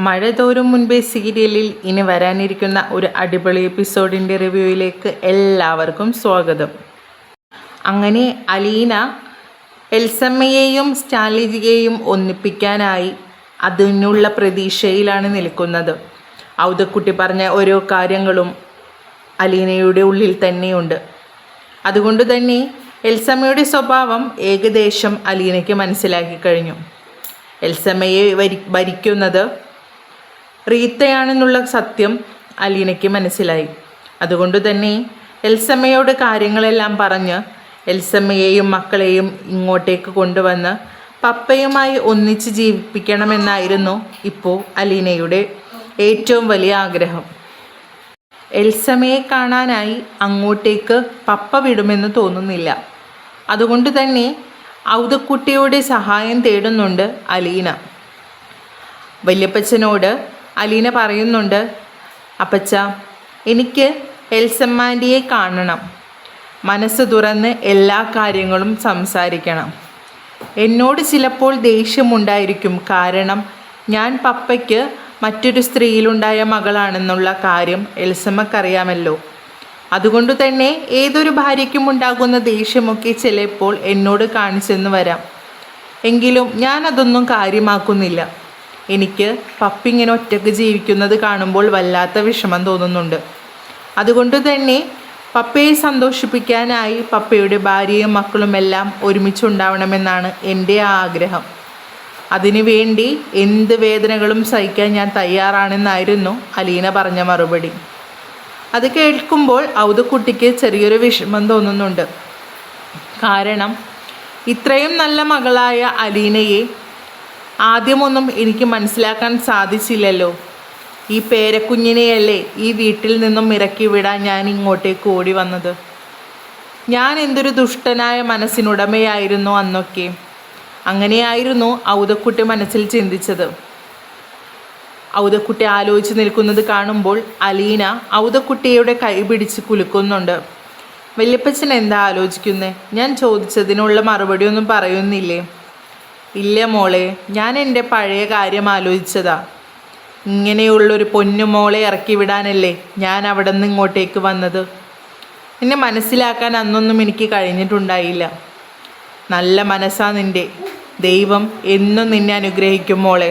മഴ തോരും മുൻപേ സീരിയലിൽ ഇനി വരാനിരിക്കുന്ന ഒരു അടിപൊളി എപ്പിസോഡിൻ്റെ റിവ്യൂയിലേക്ക് എല്ലാവർക്കും സ്വാഗതം. അങ്ങനെ അലീന എൽസമ്മയെയും സ്റ്റാലിജിയെയും ഒന്നിപ്പിക്കാനായി അതിനുള്ള പ്രതീക്ഷയിലാണ് നിൽക്കുന്നത്. ഔദക്കുട്ടി പറഞ്ഞ ഓരോ കാര്യങ്ങളും അലീനയുടെ ഉള്ളിൽ തന്നെയുണ്ട്. അതുകൊണ്ട് തന്നെ എൽസമ്മയുടെ സ്വഭാവം ഏകദേശം അലീനയ്ക്ക് മനസ്സിലാക്കി കഴിഞ്ഞു. എൽസമ്മയെ ഭരിക്കുന്നത് റീത്തയാണെന്നുള്ള സത്യം അലീനയ്ക്ക് മനസ്സിലായി. അതുകൊണ്ട് തന്നെ എൽസമ്മയോട് കാര്യങ്ങളെല്ലാം പറഞ്ഞ് എൽസമ്മയെയും മക്കളെയും ഇങ്ങോട്ടേക്ക് കൊണ്ടുവന്ന് പപ്പയുമായി ഒന്നിച്ച് ജീവിപ്പിക്കണമെന്നായിരുന്നു ഇപ്പോൾ അലീനയുടെ ഏറ്റവും വലിയ ആഗ്രഹം. എൽസമ്മയെ കാണാനായി അങ്ങോട്ടേക്ക് പപ്പ വിടുമെന്ന് തോന്നുന്നില്ല. അതുകൊണ്ട് തന്നെ ഔദക്കുട്ടിയുടെ സഹായം തേടുന്നുണ്ട് അലീന. വല്യപ്പച്ചനോട് അലീന പറയുന്നുണ്ട്, അപ്പച്ച, എനിക്ക് എൽസമ്മാൻ്റിയെ കാണണം, മനസ്സ് തുറന്ന് എല്ലാ കാര്യങ്ങളും സംസാരിക്കണം. എന്നോട് ചിലപ്പോൾ ദേഷ്യമുണ്ടായിരിക്കും, കാരണം ഞാൻ പപ്പയ്ക്ക് മറ്റൊരു സ്ത്രീയിലുണ്ടായ മകളാണെന്നുള്ള കാര്യം എൽസമ്മക്കറിയാമല്ലോ. അതുകൊണ്ട് തന്നെ ഏതൊരു ഭാര്യയ്ക്കും ഉണ്ടാകുന്ന ദേഷ്യമൊക്കെ ചിലപ്പോൾ എന്നോട് കാണിച്ചെന്ന് വരാം. എങ്കിലും ഞാൻ അതൊന്നും കാര്യമാക്കുന്നില്ല. എനിക്ക് പപ്പിങ്ങനെ ഒറ്റയ്ക്ക് ജീവിക്കുന്നത് കാണുമ്പോൾ വല്ലാത്ത വിഷമം തോന്നുന്നുണ്ട്. അതുകൊണ്ട് തന്നെ പപ്പയെ സന്തോഷിപ്പിക്കാനായി പപ്പയുടെ ഭാര്യയും മക്കളുമെല്ലാം ഒരുമിച്ചുണ്ടാവണമെന്നാണ് എൻ്റെ ആഗ്രഹം. അതിനു വേണ്ടി എന്ത് വേദനകളും സഹിക്കാൻ ഞാൻ തയ്യാറാണെന്നായിരുന്നു അലീന പറഞ്ഞ മറുപടി. അത് കേൾക്കുമ്പോൾ ഔദക്കുട്ടിക്ക് ചെറിയൊരു വിഷമം തോന്നുന്നുണ്ട്. കാരണം ഇത്രയും നല്ല മകളായ അലീനയെ ആദ്യമൊന്നും എനിക്ക് മനസ്സിലാക്കാൻ സാധിച്ചില്ലല്ലോ. ഈ പേരക്കുഞ്ഞിനെയല്ലേ ഈ വീട്ടിൽ നിന്നും ഇറക്കി വിടാൻ ഞാൻ ഇങ്ങോട്ടേക്ക് ഓടി വന്നത്. ഞാൻ എന്തൊരു ദുഷ്ടനായ മനസ്സിനുടമയായിരുന്നു അന്നൊക്കെ. അങ്ങനെയായിരുന്നു ഔദക്കുട്ടി മനസ്സിൽ ചിന്തിച്ചത്. ഔദക്കുട്ടി ആലോചിച്ച് നിൽക്കുന്നത് കാണുമ്പോൾ അലീന ഔദക്കുട്ടിയുടെ കൈ പിടിച്ച് കുലുക്കുന്നുണ്ട്. വല്യപ്പച്ചൻ എന്താ ആലോചിക്കുന്നത്? ഞാൻ ചോദിച്ചതിനുള്ള മറുപടി ഒന്നും പറയുന്നില്ലേ? ഇല്ല മോളെ, ഞാൻ എൻ്റെ പഴയ കാര്യം ആലോചിച്ചതാ. ഇങ്ങനെയുള്ളൊരു പൊന്നുമോളെ ഇറക്കി വിടാനല്ലേ ഞാൻ അവിടെ നിന്ന് ഇങ്ങോട്ടേക്ക് വന്നത്. എന്നെ മനസ്സിലാക്കാൻ അന്നൊന്നും എനിക്ക് കഴിഞ്ഞിട്ടുണ്ടായില്ല. നല്ല മനസ്സാ നിൻ്റെ. ദൈവം എന്നും നിന്നെ അനുഗ്രഹിക്കും മോളെ.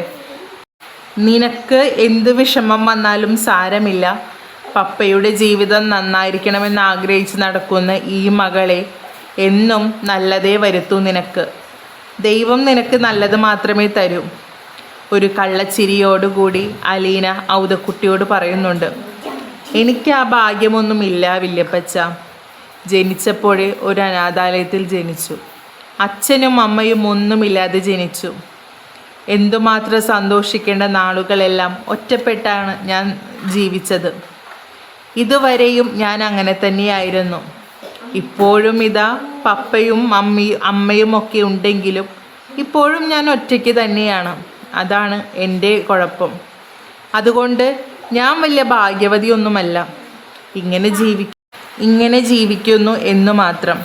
നിനക്ക് എന്ത് വിഷമം വന്നാലും സാരമില്ല. പപ്പയുടെ ജീവിതം നന്നായിരിക്കണമെന്ന് ആഗ്രഹിച്ച് നടക്കുന്ന ഈ മകളെ എന്നും നല്ലതേ വരുത്തൂ നിനക്ക്. ദൈവം നിനക്ക് നല്ലത് മാത്രമേ തരൂ. ഒരു കള്ളച്ചിരിയോടുകൂടി അലീന ഔദക്കുട്ടിയോട് പറയുന്നുണ്ട്. എനിക്ക് ആ ഭാഗ്യമൊന്നുമില്ല വല്യപ്പച്ച. ജനിച്ചപ്പോഴേ ഒരു അനാഥാലയത്തിൽ ജനിച്ചു. അച്ഛനും അമ്മയും ഒന്നുമില്ലാതെ ജനിച്ചു. എന്തുമാത്രം സന്തോഷിക്കേണ്ട നാളുകളെല്ലാം ഒറ്റപ്പെട്ടാണ് ഞാൻ ജീവിച്ചത്. ഇതുവരെയും ഞാൻ അങ്ങനെ തന്നെയായിരുന്നു. ഇപ്പോഴും ഇതാ പപ്പയും അമ്മയും ഒക്കെ ഉണ്ടെങ്കിലും ഇപ്പോഴും ഞാൻ ഒറ്റയ്ക്ക് തന്നെയാണ്. അതാണ് എൻ്റെ കുഴപ്പം. അതുകൊണ്ട് ഞാൻ വലിയ ഭാഗ്യവതിയൊന്നുമല്ല. ഇങ്ങനെ ജീവിക്കുന്നു എന്ന് മാത്രം.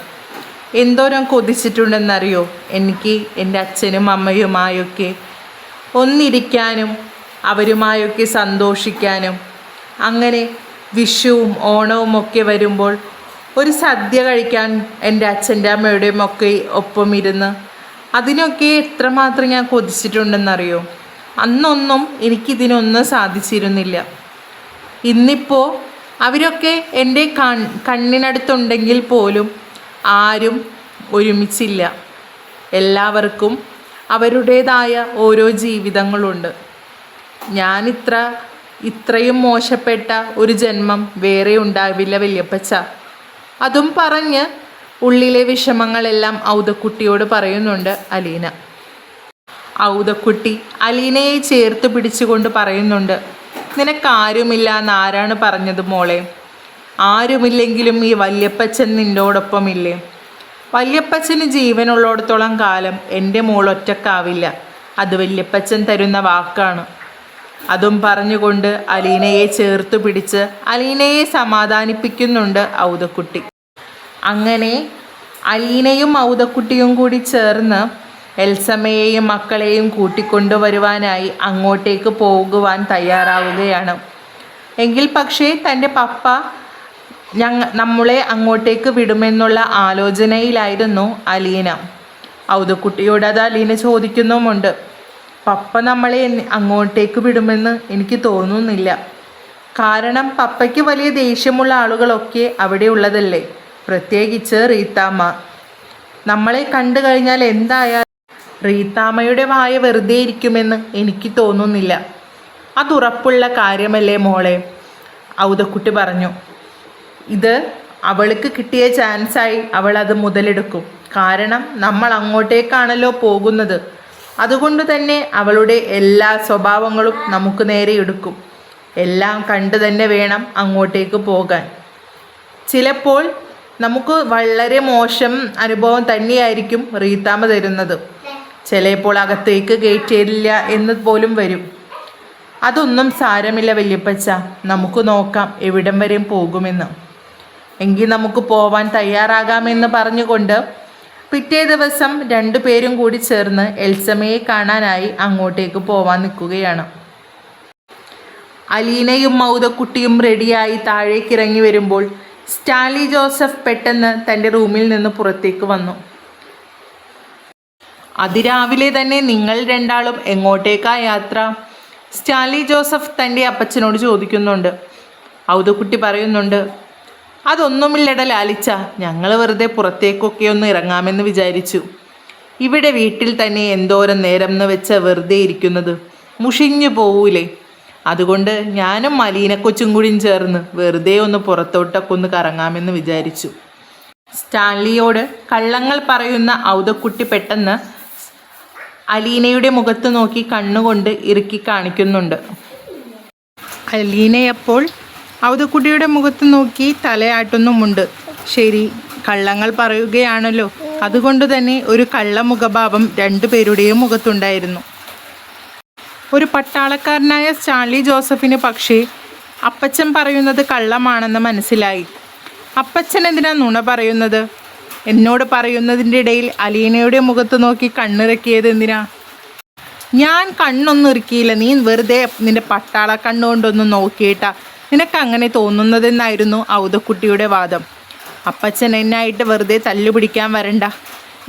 എന്തോരം കൊതിച്ചിട്ടുണ്ടെന്നറിയോ എനിക്ക് എൻ്റെ അച്ഛനും അമ്മയുമായൊക്കെ ഒന്നിരിക്കാനും അവരുമായൊക്കെ സന്തോഷിക്കാനും. അങ്ങനെ വിഷുവും ഓണവും ഒക്കെ വരുമ്പോൾ ഒരു സദ്യ കഴിക്കാൻ എൻ്റെ അച്ഛൻ്റെ അമ്മയുടെയും ഒക്കെ ഒപ്പം ഇരുന്ന് അതിനൊക്കെ എത്രമാത്രം ഞാൻ കൊതിച്ചിട്ടുണ്ടെന്നറിയോ. അന്നൊന്നും എനിക്കിതിനൊന്നും സാധിച്ചിരുന്നില്ല. ഇന്നിപ്പോൾ അവരൊക്കെ എൻ്റെ കണ്ണിനടുത്തുണ്ടെങ്കിൽ പോലും ആരും ഒരുമിച്ചില്ല. എല്ലാവർക്കും അവരുടേതായ ഓരോ ജീവിതങ്ങളുണ്ട്. ഞാൻ ഇത്രയും മോശപ്പെട്ട ഒരു ജന്മം വേറെ ഉണ്ടാവില്ല വല്യപ്പച്ച. അതും പറഞ്ഞ് ഉള്ളിലെ വിഷമങ്ങളെല്ലാം ഔദക്കുട്ടിയോട് പറയുന്നുണ്ട് അലീന. ഔദക്കുട്ടി അലീനയെ ചേർത്ത് പിടിച്ചുകൊണ്ട് പറയുന്നുണ്ട്, നിനക്കാരുമില്ല എന്നാരാണ് പറഞ്ഞത് മോളെ? ആരുമില്ലെങ്കിലും ഈ വല്യപ്പച്ചൻ നിന്നോടൊപ്പമില്ലേ? വല്യപ്പച്ചന് ജീവനുള്ളിടത്തോളം കാലം എൻ്റെ മോൾ ഒറ്റക്കാവില്ല. അത് വല്യപ്പച്ചൻ തരുന്ന വാക്കാണ്. അതും പറഞ്ഞുകൊണ്ട് അലീനയെ ചേർത്ത് പിടിച്ച് അലീനയെ സമാധാനിപ്പിക്കുന്നുണ്ട് ഔദക്കുട്ടി. അങ്ങനെ അലീനയും ഔദക്കുട്ടിയും കൂടി ചേർന്ന് എൽസമ്മയെയും മക്കളെയും കൂട്ടിക്കൊണ്ടുവരുവാനായി അങ്ങോട്ടേക്ക് പോകുവാൻ തയ്യാറാവുകയാണ്. എങ്കിൽ പക്ഷേ തൻ്റെ പപ്പ നമ്മളെ അങ്ങോട്ടേക്ക് വിടുമെന്നുള്ള ആലോചനയിലായിരുന്നു അലീന. ഔദക്കുട്ടിയോട് അത് അലീന ചോദിക്കുന്നുമുണ്ട്. പപ്പ നമ്മളെ അങ്ങോട്ടേക്ക് വിടുമെന്ന് എനിക്ക് തോന്നുന്നില്ല. കാരണം പപ്പയ്ക്ക് വലിയ ദേഷ്യമുള്ള ആളുകളൊക്കെ അവിടെ ഉള്ളതല്ലേ, പ്രത്യേകിച്ച് റീത്താമ്മ. നമ്മളെ കണ്ടു കഴിഞ്ഞാൽ എന്തായാലും റീത്താമ്മയുടെ വായ വെറുതെ ഇരിക്കുമെന്ന് എനിക്ക് തോന്നുന്നില്ല. അതുറപ്പുള്ള കാര്യമല്ലേ മോളെ, ഔദക്കുട്ടി പറഞ്ഞു. ഇത് അവൾക്ക് കിട്ടിയ ചാൻസായി അവൾ അത് മുതലെടുക്കും. കാരണം നമ്മൾ അങ്ങോട്ടേക്കാണല്ലോ പോകുന്നത്. അതുകൊണ്ട് തന്നെ അവളുടെ എല്ലാ സ്വഭാവങ്ങളും നമുക്ക് നേരെ എടുക്കും. എല്ലാം കണ്ടു തന്നെ വേണം അങ്ങോട്ടേക്ക് പോകാൻ. ചിലപ്പോൾ നമുക്ക് വളരെ മോശം അനുഭവം തന്നെയായിരിക്കും റീത്താമ്മ തരുന്നത്. ചിലപ്പോൾ അകത്തേക്ക് കയറ്റിയില്ല എന്ന് പോലും വരും. അതൊന്നും സാരമില്ല വല്യപ്പച്ച, നമുക്ക് നോക്കാം എവിടം വരെ പോകുമെന്ന്. എങ്കിൽ നമുക്ക് പോവാൻ തയ്യാറാകാമെന്ന് പറഞ്ഞുകൊണ്ട് പിറ്റേ ദിവസം രണ്ടുപേരും കൂടി ചേർന്ന് എൽസമ്മയെ കാണാനായി അങ്ങോട്ടേക്ക് പോവാൻ നിൽക്കുകയാണ്. അലീനയും ഔദക്കുട്ടിയും റെഡിയായി താഴേക്ക് ഇറങ്ങി വരുമ്പോൾ സ്റ്റാൻലി ജോസഫ് പെട്ടെന്ന് തൻ്റെ റൂമിൽ നിന്ന് പുറത്തേക്ക് വന്നു. അതിരാവിലെ തന്നെ നിങ്ങൾ രണ്ടാളും എങ്ങോട്ടേക്കാ യാത്ര? സ്റ്റാൻലി ജോസഫ് തൻ്റെ അപ്പച്ചനോട് ചോദിക്കുന്നുണ്ട്. ഔദക്കുട്ടി പറയുന്നുണ്ട്, അതൊന്നുമില്ലട ലാലിച്ച, ഞങ്ങൾ വെറുതെ പുറത്തേക്കൊക്കെ ഒന്ന് ഇറങ്ങാമെന്ന് വിചാരിച്ചു. ഇവിടെ വീട്ടിൽ തന്നെ എന്തോരം നേരം എന്ന് വെച്ച വെറുതെ ഇരിക്കുന്നത്, മുഷിഞ്ഞു പോവൂലേ? അതുകൊണ്ട് ഞാനും അലീന കൊച്ചും കൂടിയും ചേർന്ന് വെറുതെ ഒന്ന് പുറത്തോട്ടൊക്കെ ഒന്ന് കറങ്ങാമെന്ന് വിചാരിച്ചു. സ്റ്റാൻലിയോട് കള്ളങ്ങൾ പറയുന്ന ഔദക്കുട്ടി പെട്ടെന്ന് അലീനയുടെ മുഖത്ത് നോക്കി കണ്ണുകൊണ്ട് ഇറുക്കി കാണിക്കുന്നുണ്ട്. അലീനയപ്പോൾ ഔദക്കുട്ടിയുടെ മുഖത്ത് നോക്കി തലയാട്ടുന്നുമുണ്ട്. ശരി, കള്ളങ്ങൾ പറയുകയാണല്ലോ, അതുകൊണ്ട് തന്നെ ഒരു കള്ളമുഖഭാവം രണ്ടുപേരുടെയും മുഖത്തുണ്ടായിരുന്നു. ഒരു പട്ടാളക്കാരനായ സ്റ്റാൻലി ജോസഫിന് പക്ഷേ അപ്പച്ചൻ പറയുന്നത് കള്ളമാണെന്ന് മനസ്സിലായി. അപ്പച്ചൻ എന്തിനാ നുണ പറയുന്നത്? എന്നോട് പറയുന്നതിൻ്റെ ഇടയിൽ അലീനയുടെ മുഖത്ത് നോക്കി കണ്ണിറക്കിയത് എന്തിനാ? ഞാൻ കണ്ണൊന്നും ഇറുക്കിയില്ല, നീ വെറുതെ നിന്റെ പട്ടാള കണ്ണുകൊണ്ടൊന്നും നോക്കിയിട്ടാ നിനക്ക് അങ്ങനെ തോന്നുന്നതെന്നായിരുന്നു ഔദക്കുട്ടിയുടെ വാദം. അപ്പച്ചൻ എന്നായിട്ട് വെറുതെ തല്ലുപിടിക്കാൻ വരണ്ട.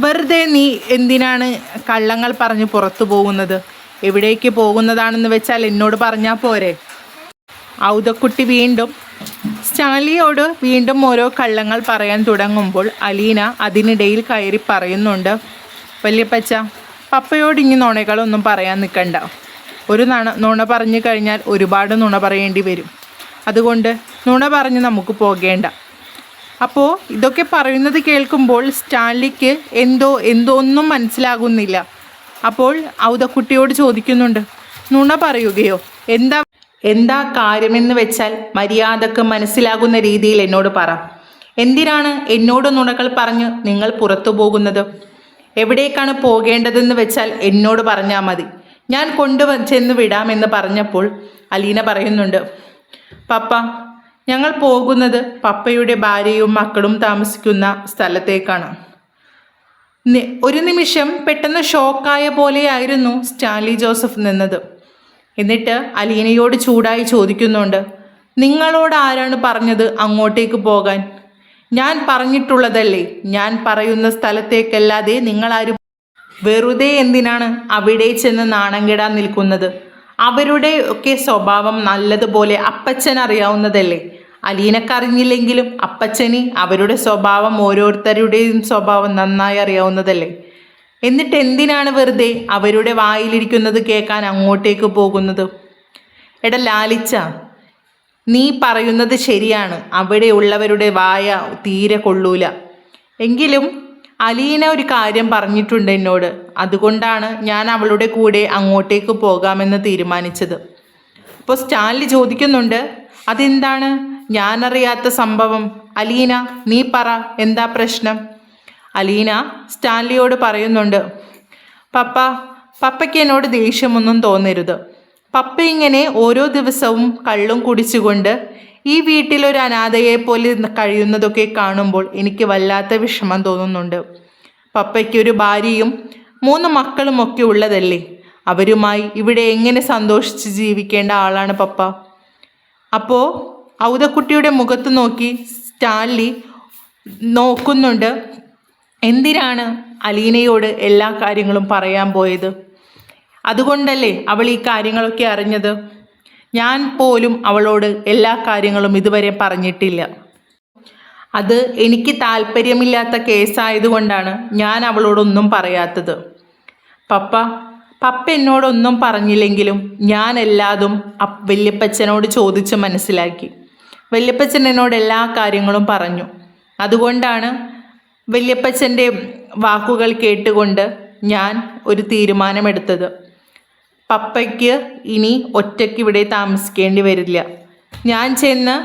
വെറുതെ നീ എന്തിനാണ് കള്ളങ്ങൾ പറഞ്ഞ് പുറത്തു പോകുന്നത്? എവിടേക്ക് പോകുന്നതാണെന്ന് വെച്ചാൽ എന്നോട് പറഞ്ഞാൽ പോരെ? ഔദക്കുട്ടി സ്റ്റാൻലിയോട് വീണ്ടും ഓരോ കള്ളങ്ങൾ പറയാൻ തുടങ്ങുമ്പോൾ അലീന അതിനിടയിൽ കയറി പറയുന്നുണ്ട്, വല്യപ്പച്ച, പപ്പയോട് ഇനി നുണകളൊന്നും പറയാൻ നിൽക്കണ്ട. ഒരു നുണ പറഞ്ഞു കഴിഞ്ഞാൽ ഒരുപാട് നുണ പറയേണ്ടി വരും. അതുകൊണ്ട് നുണ പറഞ്ഞ് നമുക്ക് പോകേണ്ട. അപ്പോൾ ഇതൊക്കെ പറയുന്നത് കേൾക്കുമ്പോൾ സ്റ്റാൻലിക്ക് ഒന്നും മനസ്സിലാകുന്നില്ല. അപ്പോൾ ഔദക്കുട്ടിയോട് ചോദിക്കുന്നുണ്ട്, നുണ പറയുകയോ? എന്താ കാര്യമെന്ന് വെച്ചാൽ മര്യാദക്ക് മനസ്സിലാകുന്ന രീതിയിൽ എന്നോട് പറ. എന്തിനാണ് എന്നോട് നുണകൾ പറഞ്ഞ് നിങ്ങൾ പുറത്തു പോകുന്നത്? എവിടേക്കാണ് പോകേണ്ടതെന്ന് വെച്ചാൽ എന്നോട് പറഞ്ഞാൽ മതി, ഞാൻ ചെന്ന് വിടാമെന്ന് പറഞ്ഞപ്പോൾ അലീന പറയുന്നുണ്ട്, പപ്പ, ഞങ്ങൾ പോകുന്നത് പപ്പയുടെ ഭാര്യയും മക്കളും താമസിക്കുന്ന സ്ഥലത്തേക്കാണ്. ഒരു നിമിഷം പെട്ടെന്ന് ഷോക്കായ പോലെയായിരുന്നു സ്റ്റാൻലി ജോസഫ് നിന്നത്. എന്നിട്ട് അലീനയോട് ചൂടായി ചോദിക്കുന്നുണ്ട്, നിങ്ങളോട് ആരാണ് പറഞ്ഞത് അങ്ങോട്ടേക്ക് പോകാൻ? ഞാൻ പറഞ്ഞിട്ടുള്ളതല്ലേ, ഞാൻ പറയുന്ന സ്ഥലത്തേക്കല്ലാതെ നിങ്ങളാരും വെറുതെ എന്തിനാണ് അവിടെ ചെന്ന് നാണം കെടാൻ നിൽക്കുന്നത്? അവരുടെ ഒക്കെ സ്വഭാവം നല്ലതുപോലെ അപ്പച്ചൻ അറിയാവുന്നതല്ലേ. അലീനക്കറിഞ്ഞില്ലെങ്കിലും അപ്പച്ചന് അവരുടെ സ്വഭാവം, ഓരോരുത്തരുടെയും സ്വഭാവം നന്നായി അറിയാവുന്നതല്ലേ. എന്നിട്ട് എന്തിനാണ് വെറുതെ അവരുടെ വായിലിരിക്കുന്നത് കേൾക്കാൻ അങ്ങോട്ടേക്ക് പോകുന്നത്? എടാ ലാലിച്ച, നീ പറയുന്നത് ശരിയാണ്, അവിടെയുള്ളവരുടെ വായ തീരെ കൊള്ളൂല. എങ്കിലും അലീന ഒരു കാര്യം പറഞ്ഞിട്ടുണ്ട് എന്നോട്, അതുകൊണ്ടാണ് ഞാൻ അവളുടെ കൂടെ അങ്ങോട്ടേക്ക് പോകാമെന്ന് തീരുമാനിച്ചത്. അപ്പോൾ സ്റ്റാൻലി ചോദിക്കുന്നുണ്ട്, അതെന്താണ് ഞാനറിയാത്ത സംഭവം? അലീന, നീ പറ, എന്താ പ്രശ്നം? അലീന സ്റ്റാൻലിയോട് പറയുന്നുണ്ട്, പപ്പയ്ക്ക് എന്നോട് ദേഷ്യമൊന്നും തോന്നരുത്. പപ്പ ഇങ്ങനെ ഓരോ ദിവസവും കള്ളും കുടിച്ചുകൊണ്ട് ഈ വീട്ടിലൊരു അനാഥയെ പോലെ കഴിയുന്നതൊക്കെ കാണുമ്പോൾ എനിക്ക് വല്ലാത്ത വിഷമം തോന്നുന്നുണ്ട്. പപ്പയ്ക്കൊരു ഭാര്യയും 3 മക്കളുമൊക്കെ ഉള്ളതല്ലേ. അവരുമായി ഇവിടെ എങ്ങനെ സന്തോഷിച്ച് ജീവിക്കേണ്ട ആളാണ് പപ്പ. അപ്പോൾ ഔതക്കുട്ടിയുടെ മുഖത്ത് നോക്കി സ്റ്റാൻലി നോക്കുന്നുണ്ട്. എന്തിനാണ് അലീനയോട് എല്ലാ കാര്യങ്ങളും പറയാൻ പോയത്? അതുകൊണ്ടല്ലേ അവൾ ഈ കാര്യങ്ങളൊക്കെ അറിഞ്ഞത്. ഞാൻ പോലും അവളോട് എല്ലാ കാര്യങ്ങളും ഇതുവരെ പറഞ്ഞിട്ടില്ല. അത് എനിക്ക് താല്പര്യമില്ലാത്ത കേസായതുകൊണ്ടാണ് ഞാൻ അവളോടൊന്നും പറയാത്തത്. പപ്പ എന്നോടൊന്നും പറഞ്ഞില്ലെങ്കിലും ഞാൻ എല്ലാതും വല്യപ്പച്ചനോട് ചോദിച്ച് മനസ്സിലാക്കി. വല്യപ്പച്ചൻ എന്നോട് എല്ലാ കാര്യങ്ങളും പറഞ്ഞു. അതുകൊണ്ടാണ് വല്യപ്പച്ചൻ്റെ വാക്കുകൾ കേട്ടുകൊണ്ട് ഞാൻ ഒരു തീരുമാനമെടുത്തത്. പപ്പയ്ക്ക് ഇനി ഒറ്റയ്ക്ക് ഇവിടെ താമസിക്കേണ്ടി വരില്ല. ഞാൻ ചെന്ന്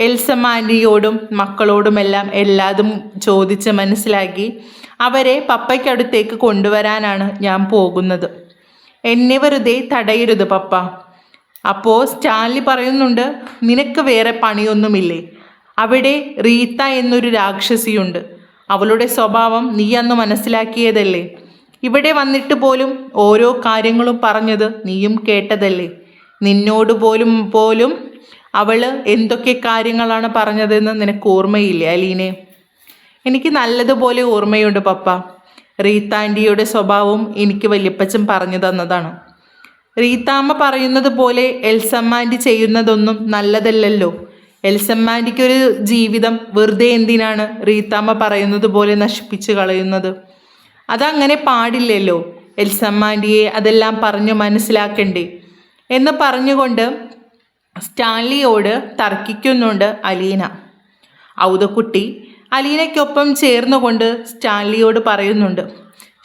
എൽസമ്മ ആൻറ്റിയോടും മക്കളോടുമെല്ലാം എല്ലാതും ചോദിച്ച് മനസ്സിലാക്കി അവരെ പപ്പയ്ക്കടുത്തേക്ക് കൊണ്ടുവരാനാണ് ഞാൻ പോകുന്നത്. എന്നെ വെറുതെ തടയരുത് പപ്പ. അപ്പോൾ സ്റ്റാൻലി പറയുന്നുണ്ട്, നിനക്ക് വേറെ പണിയൊന്നുമില്ലേ? അവിടെ റീത്ത എന്നൊരു രാക്ഷസിയുണ്ട്. അവളുടെ സ്വഭാവം നീ അന്ന് മനസ്സിലാക്കിയതല്ലേ. ഇവിടെ വന്നിട്ട് പോലും ഓരോ കാര്യങ്ങളും പറഞ്ഞത് നീയും കേട്ടതല്ലേ. നിന്നോട് പോലും അവൾ എന്തൊക്കെ കാര്യങ്ങളാണ് പറഞ്ഞതെന്ന് നിനക്ക് ഓർമ്മയില്ലേ അലീനെ? എനിക്ക് നല്ലതുപോലെ ഓർമ്മയുണ്ട് പപ്പ. റീത്ത ആൻറ്റിയുടെ സ്വഭാവം എനിക്ക് വല്യപ്പച്ചൻ പറഞ്ഞു തന്നതാണ്. റീത്താമ്മ പറയുന്നത് പോലെ എൽസമ്മ ആൻറ്റി ചെയ്യുന്നതൊന്നും നല്ലതല്ലല്ലോ. എൽസമ്മ ആൻറ്റിക്കൊരു ജീവിതം വെറുതെ എന്തിനാണ് റീത്താമ്മ പറയുന്നത് പോലെ നശിപ്പിച്ച് കളയുന്നത്? അതങ്ങനെ പാടില്ലല്ലോ. എൽസമ്മ ആൻറ്റിയെ അതെല്ലാം പറഞ്ഞു മനസ്സിലാക്കണ്ടേ എന്ന് പറഞ്ഞുകൊണ്ട് സ്റ്റാൻലിയോട് തർക്കിക്കുന്നുണ്ട് അലീന. ഔതക്കുട്ടി അലീനയ്ക്കൊപ്പം ചേർന്നുകൊണ്ട് സ്റ്റാൻലിയോട് പറയുന്നുണ്ട്,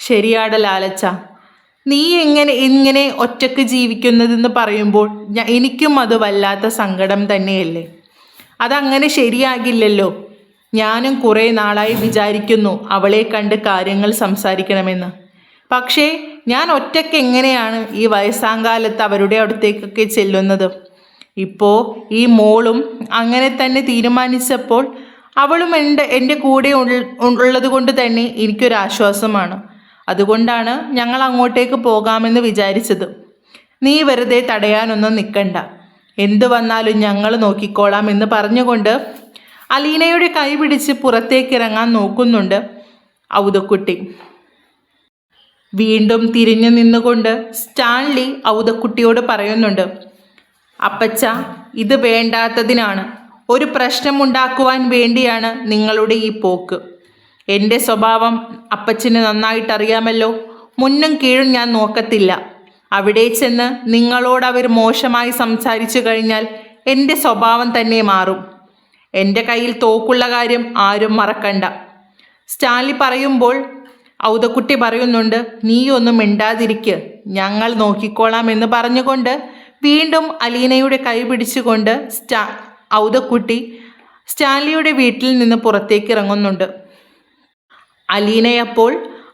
ശരിയാട ലാലച്ച, നീ ഇങ്ങനെ ഒറ്റയ്ക്ക് ജീവിക്കുന്നതെന്ന് പറയുമ്പോൾ എനിക്കും അത് വല്ലാത്ത സങ്കടം തന്നെയല്ലേ. അതങ്ങനെ ശരിയാകില്ലല്ലോ. ഞാനും കുറേ നാളായി വിചാരിക്കുന്നു അവളെ കണ്ട് കാര്യങ്ങൾ സംസാരിക്കണമെന്ന്. പക്ഷേ ഞാൻ ഒറ്റയ്ക്ക് എങ്ങനെയാണ് ഈ വയസ്സാങ്കാലത്ത് അവരുടെ അടുത്തേക്കൊക്കെ ചെല്ലുന്നത്? ഇപ്പോൾ ഈ മോളും അങ്ങനെ തന്നെ തീരുമാനിച്ചപ്പോൾ അവളും എൻ്റെ കൂടെ ഉള്ളത് കൊണ്ട് തന്നെ എനിക്കൊരാശ്വാസമാണ്. അതുകൊണ്ടാണ് ഞങ്ങൾ അങ്ങോട്ടേക്ക് പോകാമെന്ന് വിചാരിച്ചത്. നീ വെറുതെ തടയാനൊന്നും നിൽക്കണ്ട. എന്തു വന്നാലും ഞങ്ങൾ നോക്കിക്കോളാം എന്ന് പറഞ്ഞുകൊണ്ട് അലീനയുടെ കൈ പിടിച്ച് പുറത്തേക്കിറങ്ങാൻ നോക്കുന്നുണ്ട് ഔതക്കുട്ടി. വീണ്ടും തിരിഞ്ഞു നിന്നുകൊണ്ട് സ്റ്റാൻലി ഔതക്കുട്ടിയോട് പറയുന്നുണ്ട്, അപ്പച്ച, ഇത് വേണ്ടാത്തതിനാണ്. ഒരു പ്രശ്നമുണ്ടാക്കുവാൻ വേണ്ടിയാണ് നിങ്ങളുടെ ഈ പോക്ക്. എൻ്റെ സ്വഭാവം അപ്പച്ചന് നന്നായിട്ടറിയാമല്ലോ. മുന്നും കീഴും ഞാൻ നോക്കത്തില്ല. അവിടെ ചെന്ന് നിങ്ങളോട് അവർ മോശമായി സംസാരിച്ചു കഴിഞ്ഞാൽ എൻ്റെ സ്വഭാവം തന്നെ മാറും. എൻ്റെ കയ്യിൽ തോക്കുള്ള കാര്യം ആരും മറക്കണ്ട. സ്റ്റാൻലി പറയുമ്പോൾ ഔതക്കുട്ടി പറയുന്നുണ്ട്, നീ ഒന്നും മിണ്ടാതിരിക്ക്, ഞങ്ങൾ നോക്കിക്കോളാം എന്ന് പറഞ്ഞുകൊണ്ട് വീണ്ടും അലീനയുടെ കൈ പിടിച്ചുകൊണ്ട് ഔതക്കുട്ടി സ്റ്റാൻലിയുടെ വീട്ടിൽ നിന്ന് പുറത്തേക്ക് ഇറങ്ങുന്നുണ്ട്. അലീനയപ്പോൾ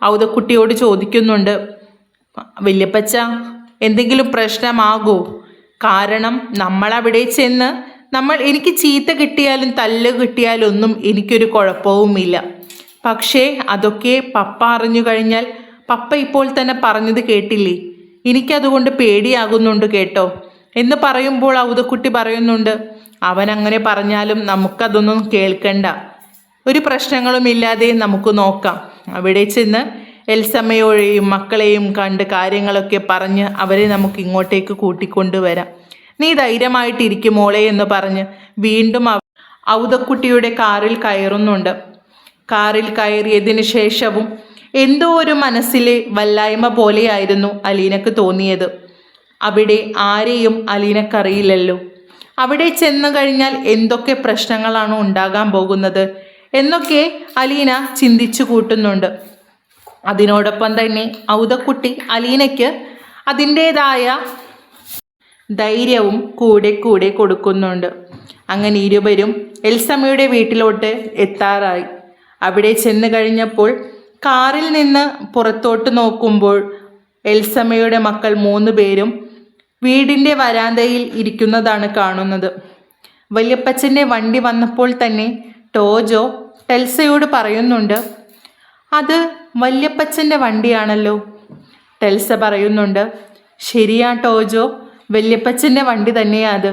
ഔതക്കുട്ടിയോട് ചോദിക്കുന്നുണ്ട്, വല്യപ്പച്ച, എന്തെങ്കിലും പ്രശ്നമാകൂ? കാരണം നമ്മളവിടെ ചെന്ന് എനിക്ക് ചീത്ത കിട്ടിയാലും തല്ല് കിട്ടിയാലും ഒന്നും എനിക്കൊരു കുഴപ്പവുമില്ല. പക്ഷേ അതൊക്കെ പപ്പ അറിഞ്ഞു കഴിഞ്ഞാൽ, പപ്പ ഇപ്പോൾ തന്നെ പറഞ്ഞത് കേട്ടില്ലേ, എനിക്കതുകൊണ്ട് പേടിയാകുന്നുണ്ട് കേട്ടോ എന്ന് പറയുമ്പോൾ ഔതക്കുട്ടി പറയുന്നുണ്ട്, അവൻ അങ്ങനെ പറഞ്ഞാലും നമുക്കതൊന്നും കേൾക്കണ്ട. ഒരു പ്രശ്നങ്ങളുമില്ലാതെ നമുക്ക് നോക്കാം. അവിടെ ചെന്ന് എൽസമ്മയോടെയും മക്കളെയും കണ്ട് കാര്യങ്ങളൊക്കെ പറഞ്ഞ് അവരെ നമുക്ക് ഇങ്ങോട്ടേക്ക് കൂട്ടിക്കൊണ്ടുവരാം. നീ ധൈര്യമായിട്ടിരിക്കും മോളെ എന്ന് പറഞ്ഞ് വീണ്ടും ഔതക്കുട്ടിയുടെ കാറിൽ കയറുന്നുണ്ട്. കാറിൽ കയറിയതിന് ശേഷവും എന്തോ ഒരു മനസ്സിലെ വല്ലായ്മ പോലെയായിരുന്നു അലീനക്ക് തോന്നിയത്. അവിടെ ആരെയും അലീനക്കറിയില്ലല്ലോ. അവിടെ ചെന്നു കഴിഞ്ഞാൽ എന്തൊക്കെ പ്രശ്നങ്ങളാണ് ഉണ്ടാകാൻ പോകുന്നത് എന്നൊക്കെ അലീന ചിന്തിച്ചു കൂട്ടുന്നുണ്ട്. അതിനോടൊപ്പം തന്നെ ഔതക്കുട്ടി അലീനയ്ക്ക് അതിൻ്റേതായ ധൈര്യവും കൂടെ കൊടുക്കുന്നുണ്ട്. അങ്ങനെ ഇരുവരും എൽസമ്മയുടെ വീട്ടിലോട്ട് എത്താറായി. അവിടെ ചെന്ന് കഴിഞ്ഞപ്പോൾ കാറിൽ നിന്ന് പുറത്തോട്ട് നോക്കുമ്പോൾ എൽസമ്മയുടെ മക്കൾ 3 പേരും വീടിൻ്റെ വരാന്തയിൽ ഇരിക്കുന്നതാണ് കാണുന്നത്. വല്യപ്പച്ചൻ്റെ വണ്ടി വന്നപ്പോൾ തന്നെ ടോജോ ടെൽസയോട് പറയുന്നുണ്ട്, അത് വല്യപ്പച്ചൻ്റെ വണ്ടിയാണല്ലോ, ടെൽസ പറയുന്നുണ്ട്. ശരിയാ ടോജോ, വല്യപ്പച്ചൻ്റെ വണ്ടി തന്നെയാ അത്.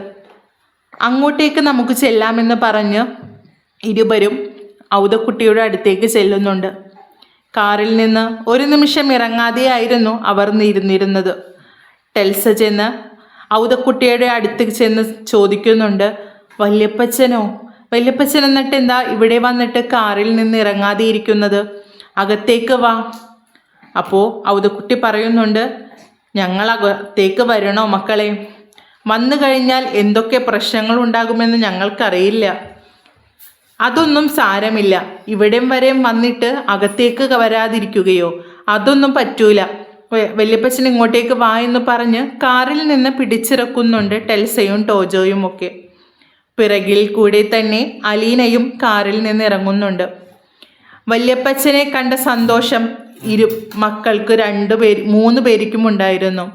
അങ്ങോട്ടേക്ക് നമുക്ക് ചെല്ലാമെന്ന് പറഞ്ഞ് ഇരുവരും ഔതക്കുട്ടിയുടെ അടുത്തേക്ക് ചെല്ലുന്നുണ്ട്. കാറിൽ നിന്ന് ഒരു നിമിഷം ഇറങ്ങാതെയായിരുന്നു അവർ ഇരുന്നിരുന്നത്. ടെൽസ ചെന്ന് ഔതക്കുട്ടിയുടെ അടുത്ത് ചെന്ന് ചോദിക്കുന്നുണ്ട്, വല്യപ്പച്ചനോ? വല്യപ്പച്ചൻ എന്നിട്ട് എന്താ ഇവിടെ വന്നിട്ട് കാറിൽ നിന്ന് ഇറങ്ങാതെ ഇരിക്കുന്നത്? അകത്തേക്ക് വാ. അപ്പോൾ ഔതക്കുട്ടി പറയുന്നുണ്ട്, ഞങ്ങൾ അകത്തേക്ക് വരണോ മക്കളെ? വന്നു കഴിഞ്ഞാൽ എന്തൊക്കെ പ്രശ്നങ്ങൾ ഉണ്ടാകുമെന്ന് ഞങ്ങൾക്കറിയില്ല. അതൊന്നും സാരമില്ല. ഇവിടം വരെ വന്നിട്ട് അകത്തേക്ക് വരാതിരിക്കുകയോ? അതൊന്നും പറ്റൂല. വല്യപ്പച്ചൻ ഇങ്ങോട്ടേക്ക് വാ എന്ന് പറഞ്ഞ് കാറിൽ നിന്ന് പിടിച്ചിറക്കുന്നുണ്ട് ടെൽസയും ടോജോയും ഒക്കെ. പിറകിൽ കൂടെ തന്നെ അലീനയും കാറിൽ നിന്ന് ഇറങ്ങുന്നുണ്ട്. വല്യപ്പച്ചനെ കണ്ട സന്തോഷം മക്കൾക്ക് 3 പേർക്കും ഉണ്ടായിരുന്നു.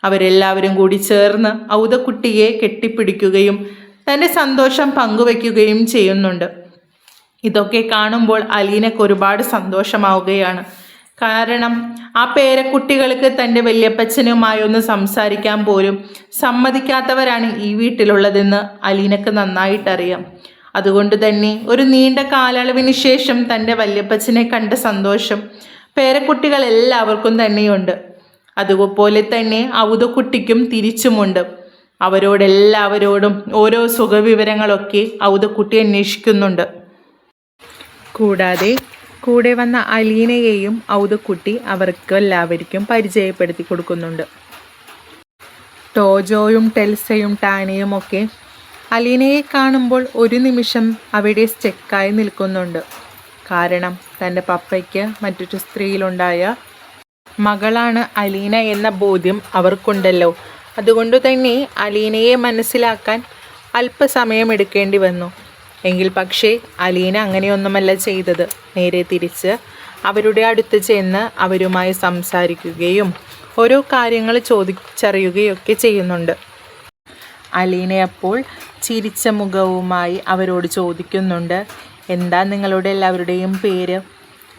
അവരെല്ലാവരും കൂടി ചേർന്ന് ഔതക്കുട്ടിയെ കെട്ടിപ്പിടിക്കുകയും തൻ്റെ സന്തോഷം പങ്കുവയ്ക്കുകയും ചെയ്യുന്നുണ്ട്. ഇതൊക്കെ കാണുമ്പോൾ അലീനയ്ക്ക് ഒരുപാട് സന്തോഷമാവുകയാണ്. കാരണം ആ പേരക്കുട്ടികൾക്ക് തൻ്റെ വല്യപ്പച്ചനുമായി ഒന്ന് സംസാരിക്കാൻ പോലും സമ്മതിക്കാത്തവരാണ് ഈ വീട്ടിലുള്ളതെന്ന് അലീനയ്ക്ക് നന്നായിട്ടറിയാം. അതുകൊണ്ട് തന്നെ ഒരു നീണ്ട കാലയളവിന് ശേഷം തൻ്റെ വല്യപ്പച്ചനെ കണ്ട സന്തോഷം പേരക്കുട്ടികൾ എല്ലാവർക്കും തന്നെയുണ്ട്. അതുപോലെ തന്നെ ഔതക്കുട്ടിക്കും തിരിച്ചുമുണ്ട്. അവരോടെല്ലാവരോടും ഓരോ സുഖവിവരങ്ങളൊക്കെ ഔതക്കുട്ടി അന്വേഷിക്കുന്നുണ്ട്. കൂടാതെ കൂടെ വന്ന അലീനയെയും ഔതക്കുട്ടി അവർക്ക് എല്ലാവർക്കും പരിചയപ്പെടുത്തി കൊടുക്കുന്നുണ്ട്. ടോജോയും ടെൽസയും ടാനയും ഒക്കെ അലീനയെ കാണുമ്പോൾ ഒരു നിമിഷം അവിടെ സ്റ്റെക്കായി നിൽക്കുന്നുണ്ട്. കാരണം തൻ്റെ പപ്പയ്ക്ക് മറ്റൊരു സ്ത്രീയിലുണ്ടായ മകളാണ് അലീന എന്ന ബോധ്യം അവർക്കുണ്ടല്ലോ. അതുകൊണ്ട് തന്നെ അലീനയെ മനസ്സിലാക്കാൻ അല്പസമയം എടുക്കേണ്ടി വന്നു. എങ്കിൽ പക്ഷേ അലീന അങ്ങനെയൊന്നുമല്ല ചെയ്തത്. നേരെ തിരിച്ച് അവരുടെ അടുത്ത് ചെന്ന് അവരുമായി സംസാരിക്കുകയും ഓരോ കാര്യങ്ങൾ ചോദിച്ചറിയുകയൊക്കെ ചെയ്യുന്നുണ്ട്. അലീന അപ്പോൾ ചിരിച്ച മുഖവുമായി അവരോട് ചോദിക്കുന്നുണ്ട്, എന്താ നിങ്ങളുടെ എല്ലാവരുടെയും പേര്?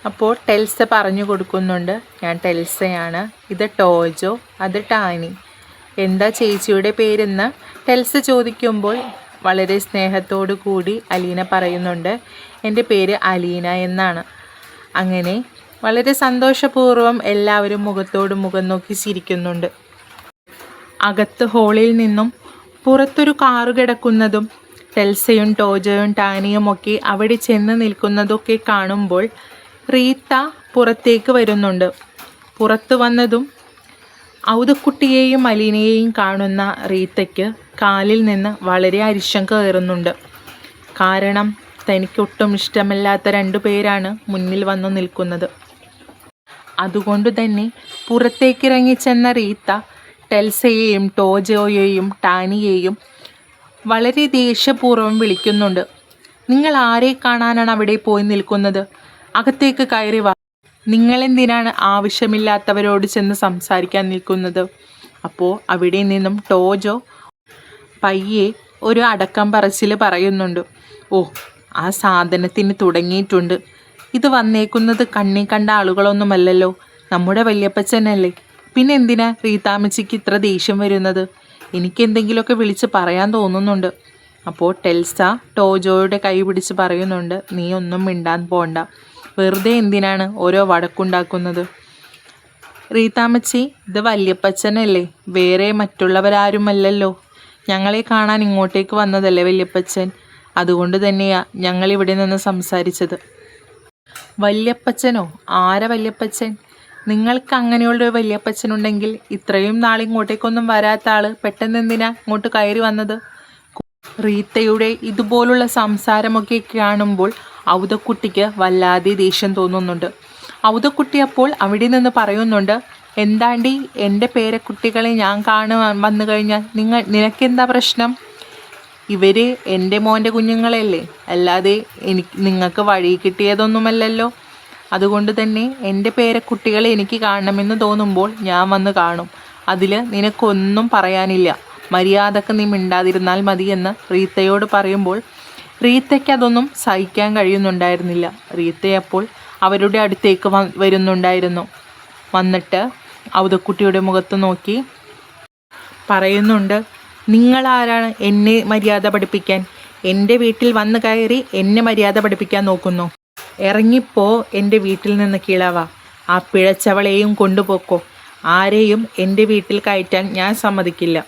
അപ്പോൾ ടെൽസ പറഞ്ഞു കൊടുക്കുന്നുണ്ട്, ഞാൻ ടെൽസയാണ്, ഇത് ടോജോ, അത് ടാനി. എന്താ ചേച്ചിയുടെ പേരെന്ന് ടെൽസ ചോദിക്കുമ്പോൾ വളരെ സ്നേഹത്തോടു കൂടി അലീന പറയുന്നുണ്ട്, എൻ്റെ പേര് അലീന എന്നാണ്. അങ്ങനെ വളരെ സന്തോഷപൂർവ്വം എല്ലാവരും മുഖത്തോട് മുഖം നോക്കി ചിരിക്കുന്നുണ്ട്. അകത്ത് ഹോളിൽ നിന്നും പുറത്തൊരു കാറ് കിടക്കുന്നതും ടെൽസയും ടോജോയും ടാനിയും ഒക്കെ അവിടെ ചെന്ന് നിൽക്കുന്നതൊക്കെ കാണുമ്പോൾ റീത്ത പുറത്തേക്ക് വരുന്നുണ്ട്. പുറത്ത് വന്നതും ഔതക്കുട്ടിയെയും അലീനയെയും കാണുന്ന റീത്തയ്ക്ക് കാലിൽ നിന്ന് വളരെ അരിശം കയറുന്നുണ്ട്. കാരണം തനിക്കൊട്ടും ഇഷ്ടമല്ലാത്ത 2 പേരാണ് മുന്നിൽ വന്നു നിൽക്കുന്നത്. അതുകൊണ്ട് തന്നെ പുറത്തേക്കിറങ്ങി ചെന്ന റീത്ത ടെൽസയെയും ടോജോയെയും ടാനിയെയും വളരെ ദേഷ്യപൂർവ്വം വിളിക്കുന്നുണ്ട്. നിങ്ങൾ ആരെ കാണാനാണ് അവിടെ പോയി നിൽക്കുന്നത്? അകത്തേക്ക് കയറി വാ. നിങ്ങളെന്തിനാണ് ആവശ്യമില്ലാത്തവരോട് ചെന്ന് സംസാരിക്കാൻ നിൽക്കുന്നത്? അപ്പോൾ അവിടെ നിന്നും ടോജോ പയ്യെ ഒരു അടക്കം പറച്ചിൽ പറയുന്നുണ്ട്. ഓ, ആ സാധനത്തിന് തുടങ്ങിയിട്ടുണ്ട്. ഇത് വന്നേക്കുന്നത് കണ്ണി കണ്ട ആളുകളൊന്നുമല്ലല്ലോ, നമ്മുടെ വല്യപ്പച്ചനല്ലേ. പിന്നെ എന്തിനാ റീതാമ്മച്ചിക്ക് ഇത്ര ദേഷ്യം വരുന്നത്? എനിക്കെന്തെങ്കിലുമൊക്കെ വിളിച്ച് പറയാൻ തോന്നുന്നുണ്ട്. അപ്പോൾ ടെൽസ ടോജോയുടെ കൈ പിടിച്ച് പറയുന്നുണ്ട്, നീ ഒന്നും മിണ്ടാൻ പോണ്ട, വെറുതെ എന്തിനാണ് ഓരോ വഴക്കുണ്ടാക്കുന്നത്? റീതാമ്മച്ചി, ഇത് വല്യപ്പച്ചനല്ലേ, വേറെ മറ്റുള്ളവരാരുമല്ലല്ലോ. ഞങ്ങളെ കാണാൻ ഇങ്ങോട്ടേക്ക് വന്നതല്ലേ വല്യപ്പച്ചൻ. അതുകൊണ്ട് തന്നെയാ ഞങ്ങളിവിടെ നിന്ന് സംസാരിച്ചത്. വല്യപ്പച്ചനോ? ആരാ വല്യപ്പച്ചൻ? നിങ്ങൾക്ക് അങ്ങനെയുള്ളൊരു വല്യപ്പച്ചനുണ്ടെങ്കിൽ ഇത്രയും നാളിങ്ങോട്ടേക്കൊന്നും വരാത്ത ആൾ പെട്ടെന്ന് എന്തിനാ ഇങ്ങോട്ട് കയറി വന്നത്? റീത്തയുടെ ഇതുപോലുള്ള സംസാരമൊക്കെ കാണുമ്പോൾ ഔതക്കുട്ടിക്ക് വല്ലാതെ ദേഷ്യം തോന്നുന്നുണ്ട്. ഔതക്കുട്ടി അപ്പോൾ അവിടെ നിന്ന് പറയുന്നുണ്ട്, എന്താണ്ടി എൻ്റെ പേരക്കുട്ടികളെ ഞാൻ വന്നു കഴിഞ്ഞാൽ നിനക്കെന്താ പ്രശ്നം? ഇവർ എൻ്റെ മോൻ്റെ കുഞ്ഞുങ്ങളല്ലേ, അല്ലാതെ നിങ്ങൾക്ക് വഴി കിട്ടിയതൊന്നുമല്ലല്ലോ. അതുകൊണ്ട് തന്നെ എൻ്റെ പേരക്കുട്ടികളെ എനിക്ക് കാണണമെന്ന് തോന്നുമ്പോൾ ഞാൻ വന്ന് കാണും. അതിൽ നിനക്കൊന്നും പറയാനില്ല. മര്യാദക്ക് നീ മിണ്ടാതിരുന്നാൽ മതിയെന്ന് റീത്തയോട് പറയുമ്പോൾ റീത്തയ്ക്ക് അതൊന്നും സഹിക്കാൻ കഴിയുന്നുണ്ടായിരുന്നില്ല. റീത്തയപ്പോൾ അവരുടെ അടുത്തേക്ക് വരുന്നുണ്ടായിരുന്നു. വന്നിട്ട് ഔതക്കുട്ടിയുടെ മുഖത്ത് നോക്കി പറയുന്നുണ്ട്, നിങ്ങളാരാണ് എന്നെ മര്യാദ പഠിപ്പിക്കാൻ? എൻ്റെ വീട്ടിൽ വന്ന് കയറി എന്നെ മര്യാദ പഠിപ്പിക്കാൻ നോക്കുന്നു. ഇറങ്ങിപ്പോ എൻ്റെ വീട്ടിൽ നിന്ന് കിളവ. ആ പിഴച്ചവളെയും കൊണ്ടുപോക്കോ. ആരെയും എൻ്റെ വീട്ടിൽ കയറ്റാൻ ഞാൻ സമ്മതിക്കില്ല.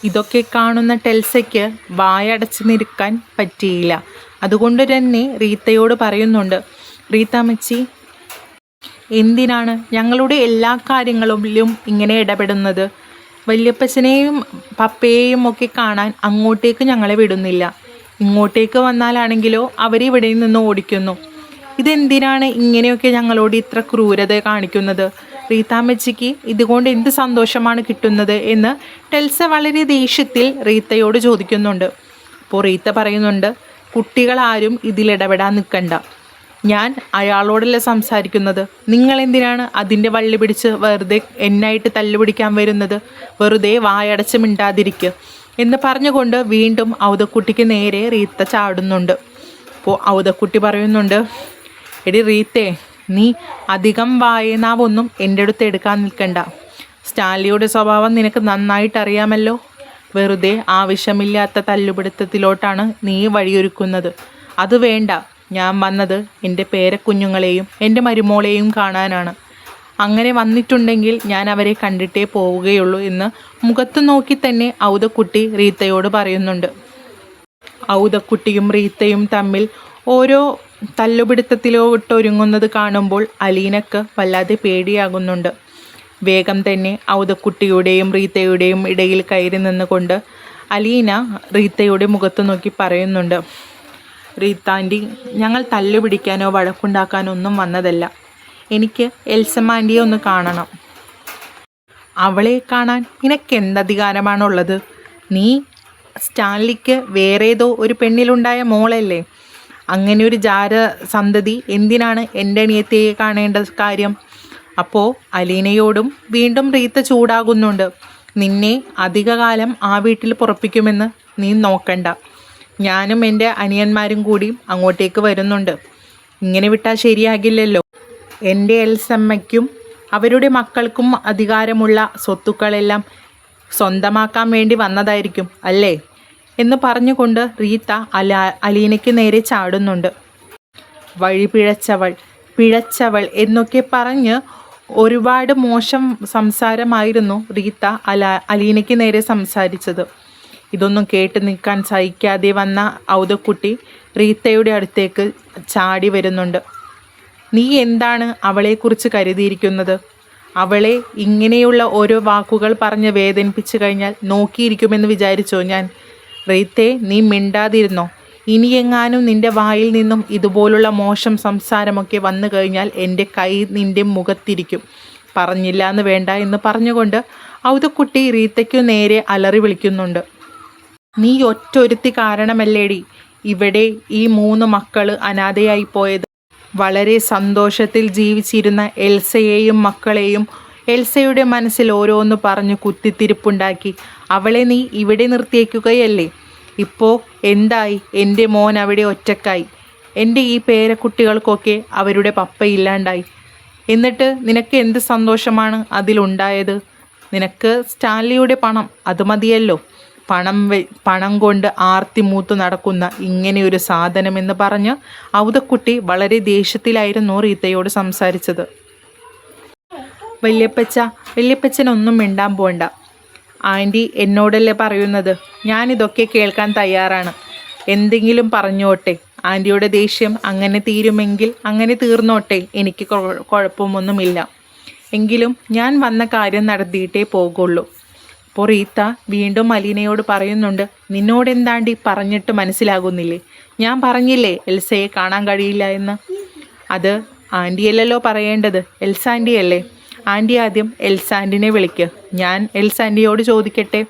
ഇതൊക്കെ കാണുന്ന ടെൽസയ്ക്ക് വായടച്ച് നിൽക്കാൻ പറ്റിയില്ല. അതുകൊണ്ട് തന്നെ റീത്തയോട് പറയുന്നുണ്ട്, റീത്താമ്മച്ചി, എന്തിനാണ് ഞങ്ങളുടെ എല്ലാ കാര്യങ്ങളിലും ഇങ്ങനെ ഇടപെടുന്നത്? വല്യപ്പച്ചനെയും പപ്പയെയും ഒക്കെ കാണാൻ അങ്ങോട്ടേക്ക് ഞങ്ങളെ വിടുന്നില്ല. ഇങ്ങോട്ടേക്ക് വന്നാലാണെങ്കിലോ അവരിവിടെ നിന്ന് ഓടിക്കുന്നു. ഇതെന്തിനാണ് ഇങ്ങനെയൊക്കെ ഞങ്ങളോട് ഇത്ര ക്രൂരത കാണിക്കുന്നത്? റീത്താമ്മച്ചിക്ക് ഇതുകൊണ്ട് എന്ത് സന്തോഷമാണ് കിട്ടുന്നത് എന്ന് ടെൽസ വളരെ ദേഷ്യത്തിൽ റീത്തയോട് ചോദിക്കുന്നുണ്ട്. അപ്പോൾ റീത്ത പറയുന്നുണ്ട്, കുട്ടികളാരും ഇതിലിടപെടാൻ നിൽക്കണ്ട. ഞാൻ അയാളോടല്ല സംസാരിക്കുന്നത്. നിങ്ങളെന്തിനാണ് അതിൻ്റെ വള്ളി പിടിച്ച് വെറുതെ എന്നായിട്ട് തല്ലുപിടിക്കാൻ വരുന്നത്? വെറുതെ വായടച്ച് മിണ്ടാതിരിക്കുക എന്ന് പറഞ്ഞുകൊണ്ട് വീണ്ടും ഔതക്കുട്ടിക്ക് നേരെ റീത്ത ചാടുന്നുണ്ട്. അപ്പോൾ ഔതക്കുട്ടി പറയുന്നുണ്ട്, എടി റീത്തേ, നീ അധികം വായനാവൊന്നും എൻ്റെ അടുത്ത് എടുക്കാൻ നിൽക്കണ്ട. സ്റ്റാലിയുടെ സ്വഭാവം നിനക്ക് നന്നായിട്ട് അറിയാമല്ലോ. വെറുതെ ആവശ്യമില്ലാത്ത തല്ലുപിടുത്തത്തിലോട്ടാണ് നീ വഴിയൊരുക്കുന്നത്. അത് വേണ്ട. ഞാൻ വന്നത് എൻ്റെ പേരക്കുഞ്ഞുങ്ങളെയും എൻ്റെ മരുമോളെയും കാണാനാണ്. അങ്ങനെ വന്നിട്ടുണ്ടെങ്കിൽ ഞാൻ അവരെ കണ്ടിട്ടേ പോവുകയുള്ളൂ എന്ന് മുഖത്ത് നോക്കി തന്നെ ഔതക്കുട്ടി റീത്തയോട് പറയുന്നുണ്ട്. ഔതക്കുട്ടിയും റീത്തയും തമ്മിൽ ഓരോ തല്ലുപിടുത്തത്തിലോട്ടൊരുങ്ങുന്നത് കാണുമ്പോൾ അലീനക്ക് വല്ലാതെ പേടിയാകുന്നുണ്ട്. വേഗം തന്നെ ഔതക്കുട്ടിയുടെയും റീത്തയുടെയും ഇടയിൽ കയറി നിന്നുകൊണ്ട് അലീന റീത്തയുടെ മുഖത്ത് നോക്കി പറയുന്നുണ്ട്, റീത്താൻറ്റി, ഞങ്ങൾ തല്ലുപിടിക്കാനോ വഴക്കുണ്ടാക്കാനോ ഒന്നും വന്നതല്ല. എനിക്ക് എൽസമ്മ ആൻറ്റിയെ ഒന്ന് കാണണം. അവളെ കാണാൻ നിനക്കെന്തധികാരമാണുള്ളത്? നീ സ്റ്റാൻലിക്ക് വേറേതോ ഒരു പെണ്ണിലുണ്ടായ മോളല്ലേ? അങ്ങനെ ഒരു ജാരസന്തതി എന്തിനാണ് എൻ്റെ അനിയത്തിയെ കാണേണ്ട കാര്യം? അപ്പോൾ അലീനയോടും വീണ്ടും റീത്ത ചൂടാകുന്നുണ്ട്. നിന്നെ അധികകാലം ആ വീട്ടിൽ പുറപ്പിക്കുമെന്ന് നീ നോക്കണ്ട. ഞാനും എൻ്റെ അനിയന്മാരും കൂടി അങ്ങോട്ടേക്ക് വരുന്നുണ്ട്. ഇങ്ങനെ വിട്ടാൽ ശരിയാകില്ലല്ലോ. എൻ്റെ എൽസമ്മയ്ക്കും അവരുടെ മക്കൾക്കും അധികാരമുള്ള സ്വത്തുക്കളെല്ലാം സ്വന്തമാക്കാൻ വേണ്ടി വന്നതായിരിക്കും അല്ലേ എന്ന് പറഞ്ഞുകൊണ്ട് റീത്ത അലീനയ്ക്ക് നേരെ ചാടുന്നുണ്ട്. വഴി പിഴച്ചവൾ എന്നൊക്കെ പറഞ്ഞ് ഒരുപാട് മോശം സംസാരമായിരുന്നു റീത്ത അലീനയ്ക്ക് നേരെ സംസാരിച്ചത്. ഇതൊന്നും കേട്ട് നിൽക്കാൻ സഹിക്കാതെ വന്ന ഔതക്കുട്ടി റീത്തയുടെ അടുത്തേക്ക് ചാടി വരുന്നുണ്ട്. നീ എന്താണ് അവളെക്കുറിച്ച് കരുതിയിരിക്കുന്നത്? അവളെ ഇങ്ങനെയുള്ള ഓരോ വാക്കുകൾ പറഞ്ഞ് വേദനിപ്പിച്ചു കഴിഞ്ഞാൽ നോക്കിയിരിക്കുമെന്ന് വിചാരിച്ചോ ഞാൻ? റീത്തേ, നീ മിണ്ടാതിരുന്നോ? ഇനിയെങ്ങാനും നിൻ്റെ വായിൽ നിന്നും ഇതുപോലുള്ള മോശം സംസാരമൊക്കെ വന്നു കഴിഞ്ഞാൽ എൻ്റെ കൈ നിൻ്റെ മുഖത്തിരിക്കും. പറഞ്ഞില്ല എന്ന് വേണ്ട എന്ന് പറഞ്ഞുകൊണ്ട് ഔതക്കുട്ടി റീത്തയ്ക്കു നേരെ അലറി വിളിക്കുന്നുണ്ട്. നീ ഒറ്റൊരുത്തി കാരണമല്ലേടി ഇവിടെ ഈ 3 മക്കൾ അനാഥയായി പോയത്. വളരെ സന്തോഷത്തിൽ ജീവിച്ചിരുന്ന എൽസയെയും മക്കളെയും എൽസയുടെ മനസ്സിൽ ഓരോന്ന് പറഞ്ഞ് കുത്തിത്തിരിപ്പുണ്ടാക്കി അവളെ നീ ഇവിടെ നിർത്തിയേക്കുകയല്ലേ? ഇപ്പോൾ എന്തായി? എൻ്റെ മോൻ അവിടെ ഒറ്റക്കായി. എൻ്റെ ഈ പേരക്കുട്ടികൾക്കൊക്കെ അവരുടെ പപ്പയില്ലാണ്ടായി. എന്നിട്ട് നിനക്ക് എന്ത് സന്തോഷമാണ് അതിലുണ്ടായത്? നിനക്ക് സ്റ്റാൻലിയുടെ പണം അത് മതിയല്ലോ. പണം കൊണ്ട് ആർത്തി മൂത്ത് നടക്കുന്ന ഇങ്ങനെയൊരു സാധനമെന്ന് പറഞ്ഞ് ഔതക്കുട്ടി ദേഷ്യത്തിലായിരുന്നു റീത്തയോട് സംസാരിച്ചത്. വല്യപ്പച്ചനൊന്നും മിണ്ടാൻ പോണ്ട. ആൻറ്റി എന്നോടല്ലേ പറയുന്നത്. ഞാനിതൊക്കെ കേൾക്കാൻ തയ്യാറാണ്. എന്തെങ്കിലും പറഞ്ഞോട്ടെ. ആൻറ്റിയുടെ ദേഷ്യം അങ്ങനെ തീരുമെങ്കിൽ അങ്ങനെ തീർന്നോട്ടെ. എനിക്ക് കുഴപ്പമൊന്നുമില്ല. എങ്കിലും ഞാൻ വന്ന കാര്യം നടത്തിയിട്ടേ പോകുള്ളൂ. അപ്പോൾ റീത്ത വീണ്ടും അലീനയോട് പറയുന്നുണ്ട്, നിന്നോടെന്താണ്ടി പറഞ്ഞിട്ട് മനസ്സിലാകുന്നില്ലേ? ഞാൻ പറഞ്ഞില്ലേ എൽസയെ കാണാൻ കഴിയില്ല എന്ന്. അത് ആൻറ്റിയല്ലല്ലോ പറയേണ്ടത്, എൽസ ആൻറ്റിയല്ലേ. ആൻറ്റി ആദ്യം എൽസ ആൻറ്റിനെ വിളിക്കുക. ഞാൻ എൽസ ആൻറ്റിയോട് ചോദിക്കട്ടെ,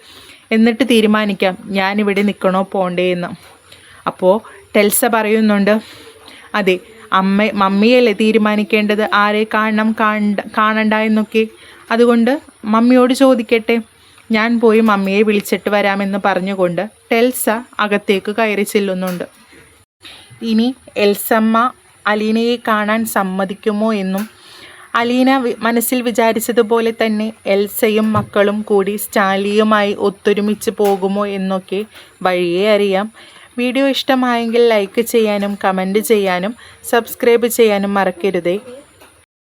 എന്നിട്ട് തീരുമാനിക്കാം ഞാനിവിടെ നിൽക്കണോ പോണ്ടേ എന്ന്. അപ്പോൾ ടെൽസ പറയുന്നുണ്ട്, അതെ, മമ്മിയല്ലേ തീരുമാനിക്കേണ്ടത് ആരെ കാണണം കാണണ്ട എന്നൊക്കെ. അതുകൊണ്ട് മമ്മിയോട് ചോദിക്കട്ടെ. ഞാൻ പോയി മമ്മിയെ വിളിച്ചിട്ട് വരാമെന്ന് പറഞ്ഞുകൊണ്ട് ടെൽസ അകത്തേക്ക് കയറി ചെല്ലുന്നുണ്ട്. ഇനി എൽസമ്മ അലീനയെ കാണാൻ സമ്മതിക്കുമോ എന്നും അലീന മനസ്സിൽ വിചാരിച്ചതുപോലെ തന്നെ എൽസയും മക്കളും കൂടി സ്റ്റാൻലിയുമായി ഒത്തൊരുമിച്ച് പോകുമോ എന്നൊക്കെ വഴിയേ അറിയാം. വീഡിയോ ഇഷ്ടമായെങ്കിൽ ലൈക്ക് ചെയ്യാനും കമൻറ്റ് ചെയ്യാനും സബ്സ്ക്രൈബ് ചെയ്യാനും മറക്കരുതേ.